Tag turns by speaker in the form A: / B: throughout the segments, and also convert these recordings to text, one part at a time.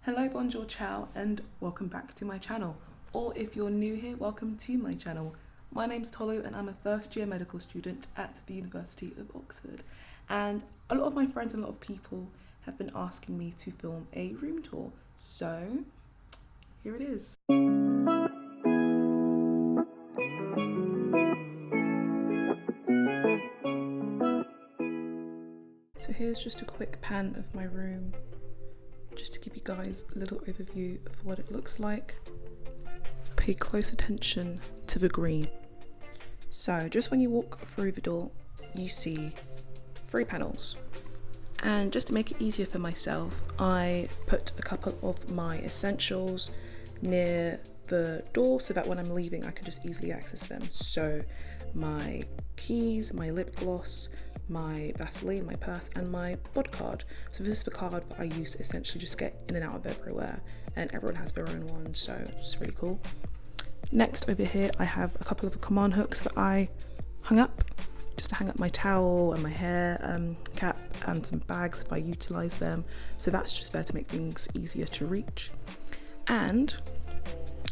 A: Hello, bonjour, ciao, and welcome back to my channel. Or if you're new here, welcome to my channel. My name's Tolu and I'm a first year medical student at the University of Oxford. And a lot of my friends and a lot of people have been asking me to film a room tour. So here it is. So here's just a quick pan of my room, just to give you guys a little overview of what it looks like. Pay close attention to the green. So just when you walk through the door, you see 3 panels. And just to make it easier for myself, I put a couple of my essentials near the door so that when I'm leaving, I can just easily access them. So my keys, my lip gloss, my Vaseline, my purse, and my bod card. So this is the card that I use to essentially just get in and out of everywhere, and everyone has their own one, so it's really cool. Next, over here I have a couple of command hooks that I hung up, just to hang up my towel and my hair cap and some bags if I utilise them. So that's just there to make things easier to reach. And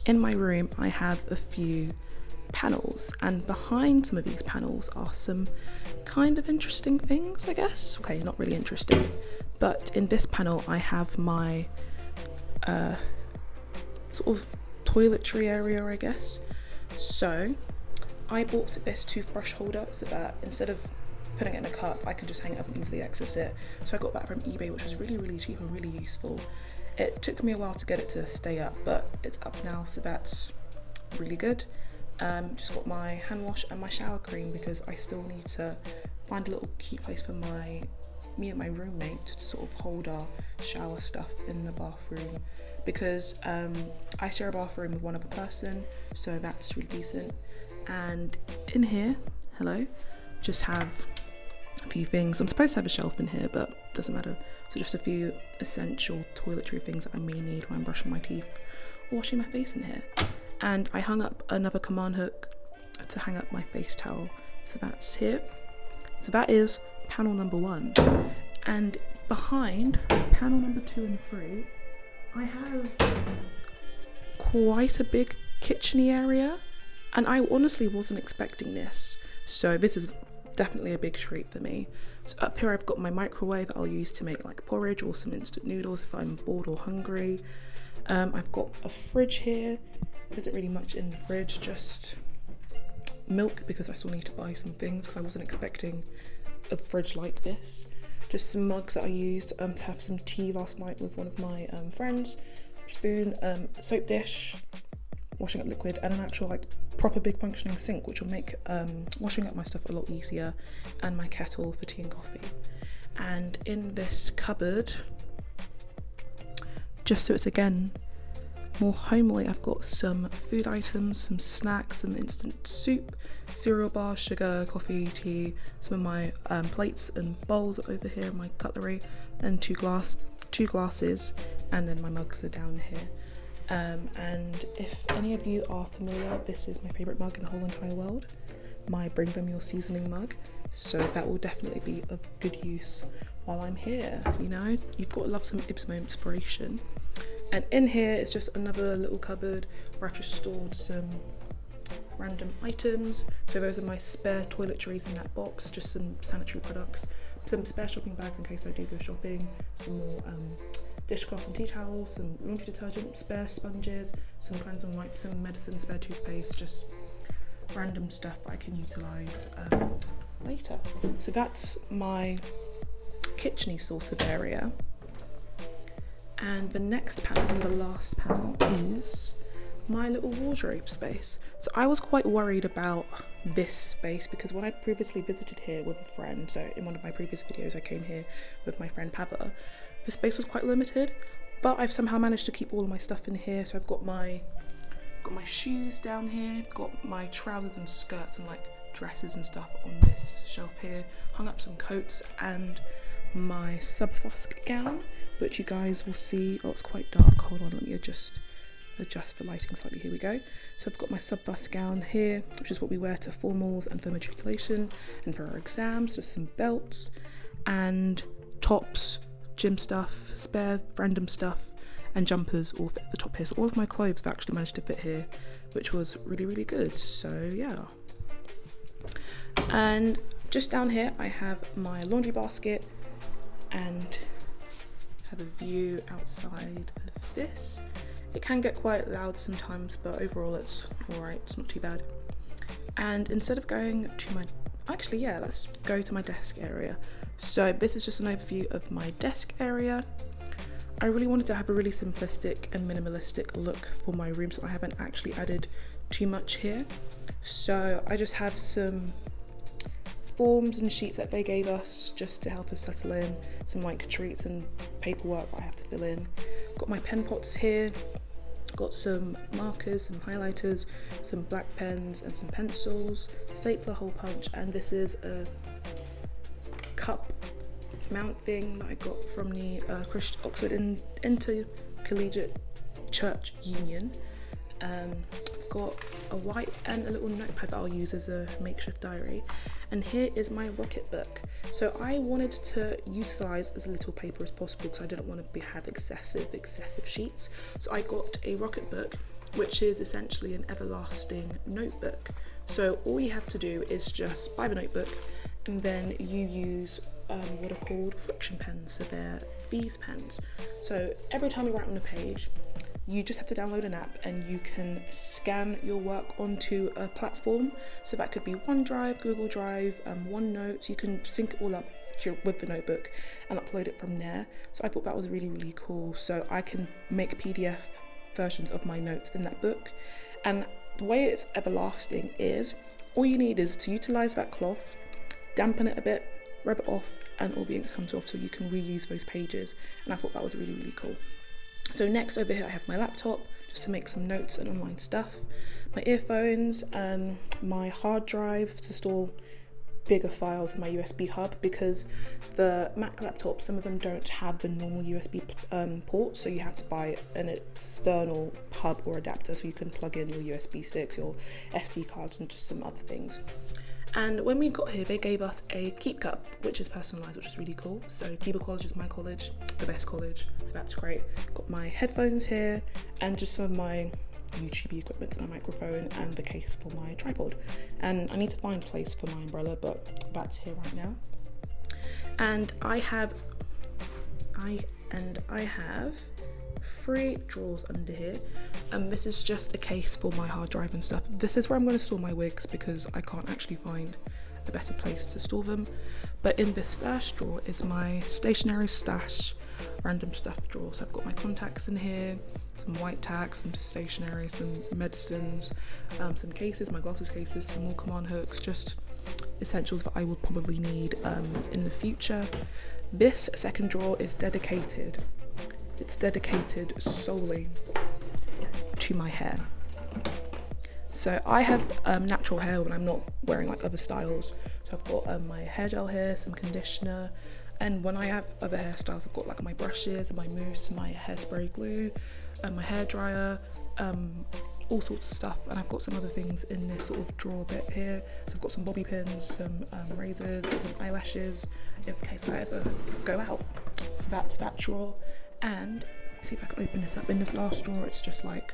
A: in my room I have a few panels, and behind some of these panels are some kind of interesting things, I guess. Okay, not really interesting, but in this panel I have my sort of toiletry area, I guess. So I bought this toothbrush holder so that instead of putting it in a cup, I can just hang it up and easily access it. So I got that from eBay, which was really cheap and really useful. It took me a while to get it to stay up, but it's up now, so that's really good. Just got my hand wash and my shower cream because I still need to find a little cute place for me and my roommate to sort of hold our shower stuff in the bathroom, because I share a bathroom with one other person, so that's really decent. And in here, just have a few things. I'm supposed to have a shelf in here, but doesn't matter. So just a few essential toiletry things that I may need when I'm brushing my teeth or washing my face in here. And I hung up another command hook to hang up my face towel. So that's here. So that is panel number 1. And behind panel number 2 and 3, I have quite a big kitcheny area. And I honestly wasn't expecting this. So this is definitely a big treat for me. So up here I've got my microwave that I'll use to make like porridge or some instant noodles if I'm bored or hungry. I've got a fridge here. There isn't really much in the fridge, just milk because I still need to buy some things because I wasn't expecting a fridge like this. Just some mugs that I used to have some tea last night with one of my friends. Spoon, soap dish, washing up liquid, and an actual like proper big functioning sink, which will make washing up my stuff a lot easier, and my kettle for tea and coffee. And in this cupboard, just so it's again more homely, I've got some food items, some snacks, some instant soup, cereal bars, sugar, coffee, tea, some of my plates and bowls are over here, my cutlery, and two glasses, and then my mugs are down here. And if any of you are familiar, this is my favourite mug in the whole entire world, my Bring Them Your Seasoning mug, so that will definitely be of good use while I'm here. You know, you've got to love some Ibsmo inspiration. And in here is just another little cupboard where I've just stored some random items. So those are my spare toiletries in that box, just some sanitary products, some spare shopping bags in case I do go shopping, some more dishcloths and tea towels, some laundry detergent, spare sponges, some cleansing wipes, some medicine, spare toothpaste, just random stuff that I can utilise later. So that's my kitcheny sort of area. And the next panel, and the last panel, is my little wardrobe space. So I was quite worried about this space because when I previously visited here with a friend, so in one of my previous videos I came here with my friend Pava, the space was quite limited, but I've somehow managed to keep all of my stuff in here. So I've got my shoes down here, got my trousers and skirts and like dresses and stuff on this shelf here, hung up some coats and my sub-fusk gown, which you guys will see. Oh, it's quite dark. Hold on, let me adjust the lighting slightly. Here we go. So I've got my sub-fusk gown here, which is what we wear to formals and for matriculation and for our exams. Just some belts and tops, gym stuff, spare random stuff, and jumpers all fit at the top here. So all of my clothes have actually managed to fit here, which was really, really good. So yeah. And just down here, I have my laundry basket and have a view outside of this. It can get quite loud sometimes, but overall it's all right, it's not too bad. And instead of going to let's go to my desk area. So this is just an overview of my desk area. I really wanted to have a really simplistic and minimalistic look for my room, so I haven't actually added too much here. So I just have some forms and sheets that they gave us just to help us settle in, some like treats and paperwork I have to fill in. Got my pen pots here, got some markers, some highlighters, some black pens and some pencils, stapler, hole punch, and this is a cup mount thing that I got from the Oxford Intercollegiate Church Union. I've got a white and a little notepad that I'll use as a makeshift diary, and here is my rocket book. So I wanted to utilize as little paper as possible because I didn't want to have excessive sheets. So I got a rocket book, which is essentially an everlasting notebook. So all you have to do is just buy the notebook, and then you use what are called friction pens. So they're these pens. So every time you write on a page, you just have to download an app and you can scan your work onto a platform. So that could be OneDrive, Google Drive, OneNote. You can sync it all up with the notebook and upload it from there. So I thought that was really, really cool. So I can make PDF versions of my notes in that book. And the way it's everlasting is all you need is to utilize that cloth, dampen it a bit, rub it off, and all the ink comes off so you can reuse those pages. And I thought that was really, really cool. So next over here I have my laptop just to make some notes and online stuff, my earphones, my hard drive to store bigger files in my USB hub, because the Mac laptops, some of them don't have the normal USB port, so you have to buy an external hub or adapter so you can plug in your USB sticks, your SD cards, and just some other things. And when we got here, they gave us a keep cup, which is personalised, which is really cool. So Keble College is my college, the best college, so that's great. Got my headphones here and just some of my YouTube equipment, my microphone and the case for my tripod. And I need to find a place for my umbrella, but that's here right now. And I have 3 drawers under here, and this is just a case for my hard drive and stuff. This is where I'm going to store my wigs because I can't actually find a better place to store them. But in this first drawer is my stationery stash random stuff drawer. So I've got my contacts in here, some white tacks, some stationery, some medicines, some cases, my glasses cases, some more command hooks, just essentials that I will probably need in the future. This second drawer is dedicated. It's dedicated solely to my hair. So I have natural hair when I'm not wearing like other styles. So I've got my hair gel here, some conditioner, and when I have other hairstyles, I've got like my brushes, my mousse, my hairspray glue, my hair dryer, all sorts of stuff. And I've got some other things in this sort of drawer bit here. So I've got some bobby pins, some razors, some eyelashes in case I ever go out. So that's that drawer. And let's see if I can open this up. In this last drawer, it's just like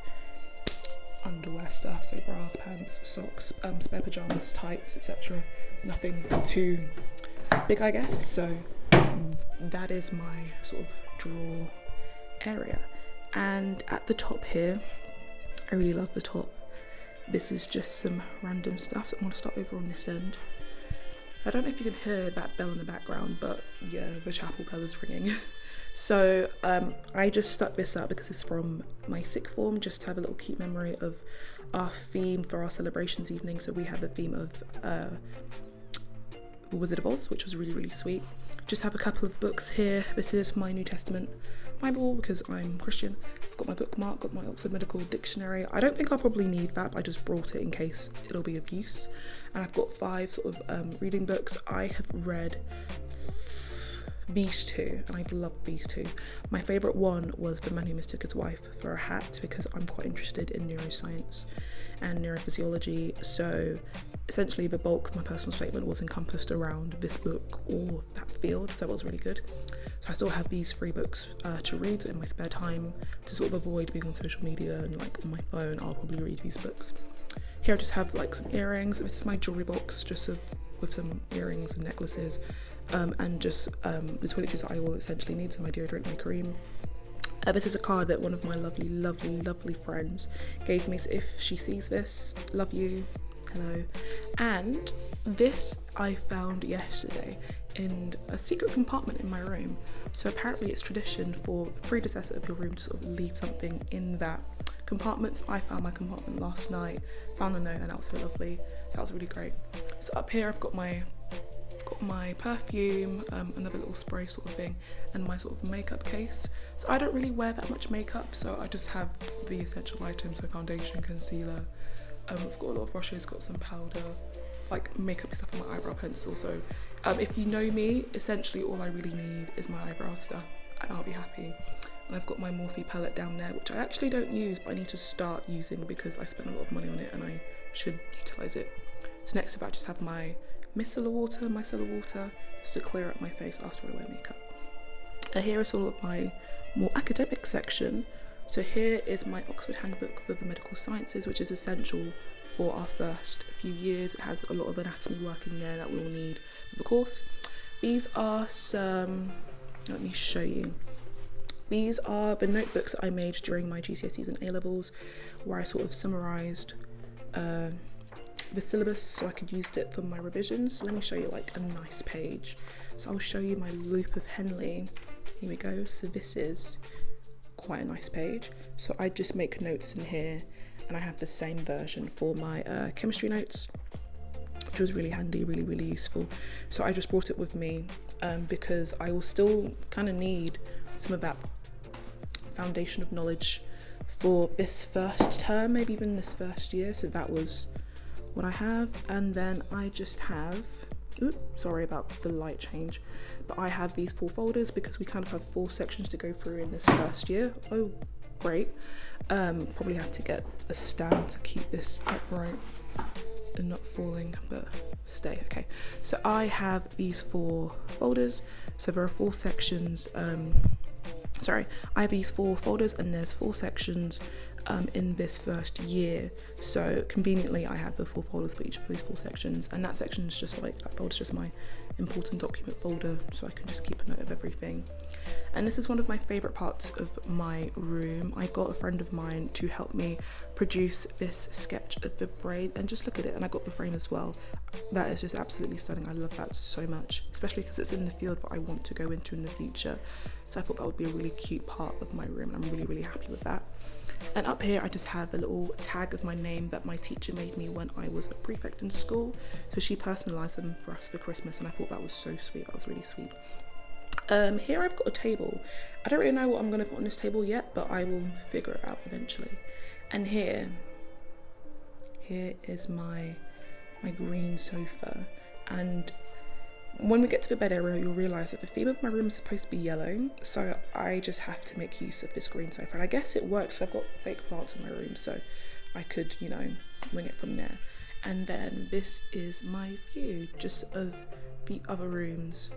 A: underwear stuff, so bras, pants, socks, spare pajamas, tights, etc. Nothing too big, I guess. So that is my sort of drawer area. And at the top here, I really love the top. This is just some random stuff. So I'm going to start over on this end. I don't know if you can hear that bell in the background, but yeah, the chapel bell is ringing. So I just stuck this up because it's from my sixth form, just to have a little cute memory of our theme for our celebrations evening. So we had the theme of The Wizard of Oz, which was really, really sweet. Just have a couple of books here. This is my New Testament Bible because I'm Christian. I've got my bookmark, got my Oxford Medical Dictionary. I don't think I'll probably need that, but I just brought it in case it'll be of use. And I've got 5 sort of reading books. I have read these two, and I love these two. My favourite one was The Man Who Mistook His Wife for a Hat, because I'm quite interested in neuroscience and neurophysiology, so essentially the bulk of my personal statement was encompassed around this book or that field, so it was really good. So I still have these 3 books to read in my spare time to sort of avoid being on social media, and like on my phone I'll probably read these books. Here I just have like some earrings. This is my jewellery box, just with some earrings and necklaces, and just the toiletries that I will essentially need, so my deodorant, my cream. This is a card that one of my lovely friends gave me, so if she sees this, love you, hello. And this I found yesterday in a secret compartment in my room. So apparently it's tradition for the predecessor of your room to sort of leave something in that compartment. So I found my compartment last night, found a note, and that was so lovely. So that was really great. So up here I've got my perfume, another little spray sort of thing, and my sort of makeup case. So I don't really wear that much makeup, so I just have the essential items, so foundation, concealer. I've got a lot of brushes, got some powder, like makeup stuff on my eyebrow pencil. So if you know me, essentially all I really need is my eyebrow stuff and I'll be happy. And I've got my Morphe palette down there, which I actually don't use, but I need to start using because I spent a lot of money on it and I should utilise it. So next to that I just have my micellar water, just to clear up my face after I wear makeup. Here is all of my more academic section. So here is my Oxford Handbook for the Medical Sciences, which is essential for our first few years. It has a lot of anatomy work in there that we will need for the course. These are some, let me show you. These are the notebooks that I made during my GCSEs and A-levels, where I sort of summarised the syllabus so I could use it for my revisions. So let me show you like a nice page. So I'll show you my Loop of Henley. Here we go. So this is quite a nice page. So I just make notes in here, and I have the same version for my chemistry notes, which was really handy, really useful. So I just brought it with me because I will still kind of need some of that foundation of knowledge for this first term, maybe even this first year. So that was what I have. And then I just have, sorry about the light change, but I have these 4 folders because we kind of have 4 sections to go through in this first year. Oh, great. Probably have to get a stand to keep this upright and not falling, but stay. Okay, so I have these 4 folders. So there are 4 sections. I have these 4 folders, and there's 4 sections in this first year. So conveniently I have the 4 folders for each of these 4 sections, and that section is just like, that folder's just my important document folder, so I can just keep a note of everything. And this is one of my favourite parts of my room. I got a friend of mine to help me produce this sketch of the brain, and just look at it, and I got the frame as well. That is just absolutely stunning. I love that so much, especially because it's in the field that I want to go into in the future. So I thought that would be a really cute part of my room, and I'm really happy with that. And up here I just have a little tag of my name that my teacher made me when I was a prefect in school. So she personalised them for us for Christmas, and I thought that was so sweet. That was really sweet. Here I've got a table. I don't really know what I'm going to put on this table yet, but I will figure it out eventually. And here is my green sofa, and when we get to the bed area, you'll realise that the theme of my room is supposed to be yellow, so I just have to make use of this green sofa. And I guess it works. I've got fake plants in my room, so I could, wing it from there. And then this is my view, just of the other rooms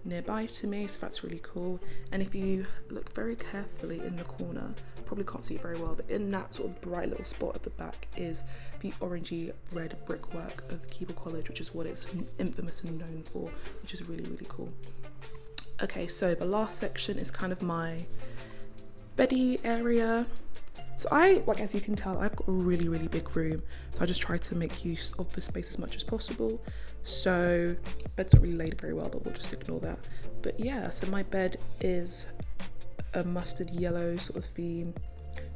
A: nearby to me, so that's really cool. And if you look very carefully in the corner, probably can't see it very well, but in that sort of bright little spot at the back is the orangey red brickwork of Keble College, which is what it's infamous and known for, which is really cool. Okay, so the last section is kind of my beddy area. So as you can tell, I've got a really big room, so I just try to make use of the space as much as possible. So bed's not really laid very well, but we'll just ignore that. But yeah, so my bed is a mustard yellow sort of theme,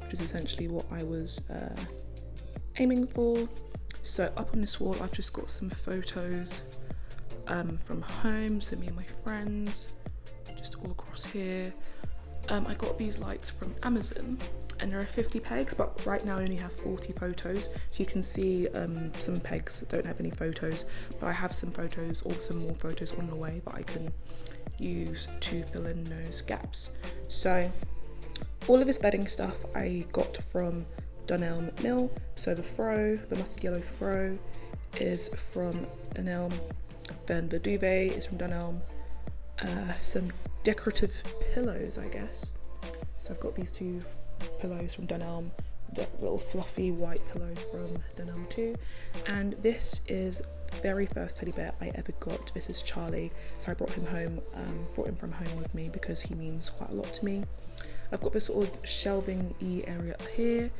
A: which is essentially what I was aiming for. So up on this wall I've just got some photos from home, so me and my friends, just all across here. I got these lights from Amazon, and there are 50 pegs, but right now I only have 40 photos. So you can see some pegs that don't have any photos, but I have some photos or some more photos on the way that I can use to fill in those gaps. So all of this bedding stuff I got from Dunelm Mill. So the mustard yellow throw is from Dunelm. Then the duvet is from Dunelm. Some decorative pillows, I guess. So I've got these 2 pillows from Dunelm, the little fluffy white pillow from Dunelm too. And this is the very first teddy bear I ever got. This is Charlie. So I brought him from home with me because he means quite a lot to me. I've got this sort of shelving-y area up here.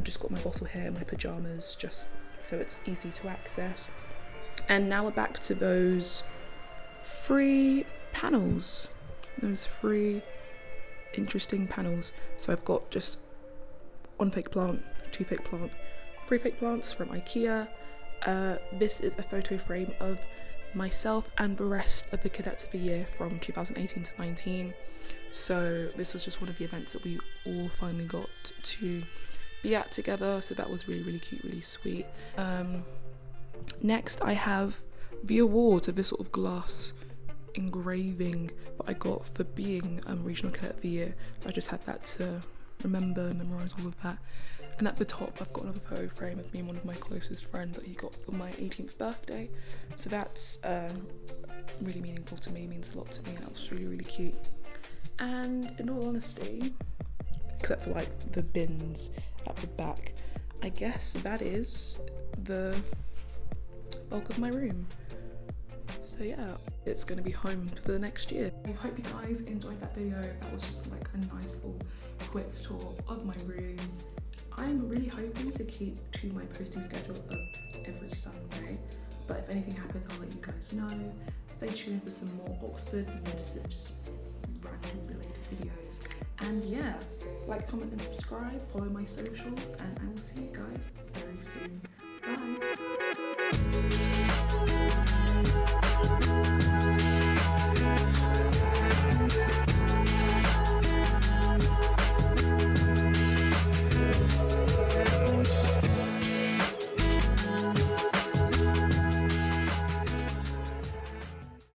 A: Just got my bottle here, my pajamas, just so it's easy to access. And now we're back to those 3 panels, those 3 interesting panels. So I've got just 1 fake plant, 2 fake plant, 3 fake plants from IKEA. This is a photo frame of myself and the rest of the cadets of the year from 2018 to 19. So this was just one of the events that we all finally got to be at together, so that was really, really cute, really sweet. Next I have the awards of this sort of glass engraving that I got for being Regional Cadet of the Year. So I just had that to remember and memorise all of that. And at the top I've got another photo frame of me and one of my closest friends that he got for my 18th birthday. So that's really meaningful to me, means a lot to me, and that was really, really cute. And in all honesty, except for like the bins at the back, I guess that is the bulk of my room. So yeah, it's going to be home for the next year. I hope you guys enjoyed that video. That was just like a nice little quick tour of my room. I'm really hoping to keep to my posting schedule of every Sunday, but if anything happens I'll let you guys know. Stay tuned for some more Oxford medicine, just random related videos. And yeah, like, comment and subscribe, follow my socials, and I will see you guys very soon. Bye!